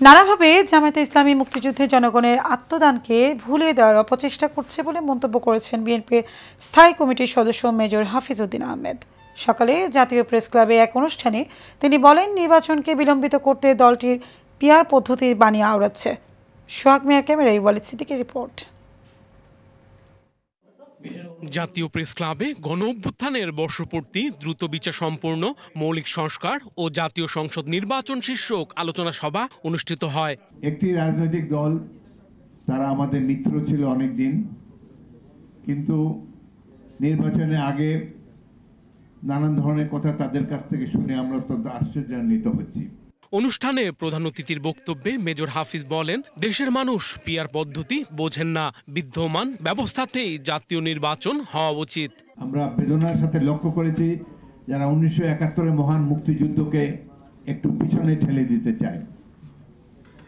নানাভাবে জামায়াতে ইসলামী মুক্তিযুদ্ধে জনগণের আত্মদানকে ভুলিয়ে দেওয়ার অপচেষ্টা করছে বলে মন্তব্য করেছেন বিএনপির স্থায়ী কমিটির সদস্য মেজর হাফিজ উদ্দিন আহমেদ। সকালে জাতীয় প্রেস ক্লাবে এক অনুষ্ঠানে তিনি বলেন, নির্বাচনকে বিলম্বিত করতে দলটির পিআর পদ্ধতির বাণী আওড়াচ্ছে। সোহাগ মিয়ার ক্যামেরায় ওয়ালিদ সিদ্দিকের রিপোর্ট। জাতীয় প্রেস ক্লাবে গণ অভ্যুত্থানের বর্ষপূর্তি, দ্রুত বিচার সম্পূর্ণ, মৌলিক সংস্কার ও জাতীয় সংসদ নির্বাচন শীর্ষক আলোচনা সভা অনুষ্ঠিত হয়। একটি রাজনৈতিক দল, তারা আমাদের মিত্র ছিল অনেকদিন, কিন্তু নির্বাচনের আগে নানান ধরনের কথা তাদের কাছ থেকে শুনে আমরা অত্যন্ত আশ্চর্যান্বিত হচ্ছি। অনুষ্ঠানে প্রধান অতিথির বক্তব্যে মেজর হাফিজ বলেন, দেশের মানুষ পিআর পদ্ধতি বোঝেন না, বিদ্যমান ব্যবস্থাতেই জাতীয় নির্বাচন হওয়া উচিত। আমরা বেদনার সাথে লক্ষ্য করেছি যারা 1971 মহান মুক্তিযুদ্ধকে একটু পিছনে ঠেলে দিতে চায়।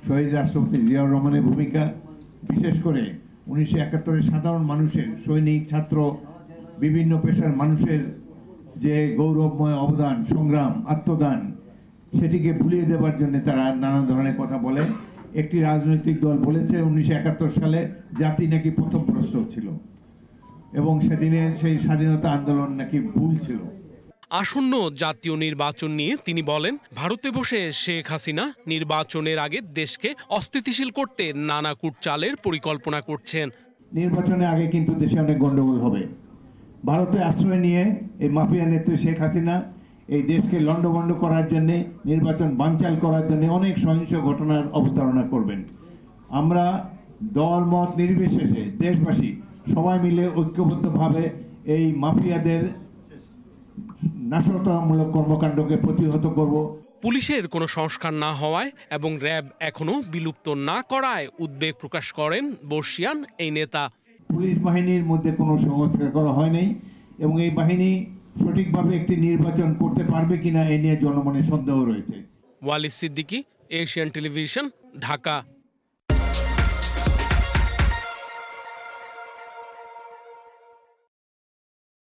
শহীদ রাষ্ট্রপতি জিয়াউর রহমানের ভূমিকা, বিশেষ করে 1971 সাধারণ মানুষের, সৈনিক, ছাত্র, বিভিন্ন পেশার মানুষের যে গৌরবময় অবদান, সংগ্রাম, আত্মদান, সেটিকে ভুলিয়ে দেওয়ার জন্য তারা নানা ধরনের কথা বলে। একটি রাজনৈতিক দল বলেছে 1971 সালে জাতি নাকি পথভ্রষ্ট ছিল এবং সেদিনের সেই স্বাধীনতা আন্দোলন নাকি ভুল ছিল। আসন্ন জাতীয় নির্বাচন নিয়ে তিনি বলেন, ভারতে বসে শেখ হাসিনা নির্বাচনের আগে দেশকে অস্থিতিশীল করতে নানা কূটচালের পরিকল্পনা করছেন। নির্বাচনের আগে কিন্তু দেশে অনেক গন্ডগোল হবে। ভারতে আশ্রয় নিয়ে এই মাফিয়া নেত্রী শেখ হাসিনা এই দেশকে লন্ডভন্ড করার জন্য, নির্বাচন বানচাল করার জন্য অনেক সহিংস ঘটনার অবতারণা করবেন। আমরা দল মত নির্বিশেষে দেশবাসী সবাই মিলে ঐক্যবদ্ধভাবে এই মাফিয়াদের নাশকতামূলক কর্মকাণ্ডকে প্রতিহত করব। পুলিশের কোনো সংস্কার না হওয়ায় এবং র্যাব এখনো বিলুপ্ত না করায় উদ্বেগ প্রকাশ করেন বর্ষিয়ান এই নেতা। পুলিশ বাহিনীর মধ্যে কোনো সংস্কার করা হয় নাই এবং এই বাহিনী সঠিকভাবে একটি নির্বাচন করতে পারবে কিনা এ নিয়ে জনমনে সন্দেহ রয়েছে। Walid Siddiqui, Asian television, Dhaka.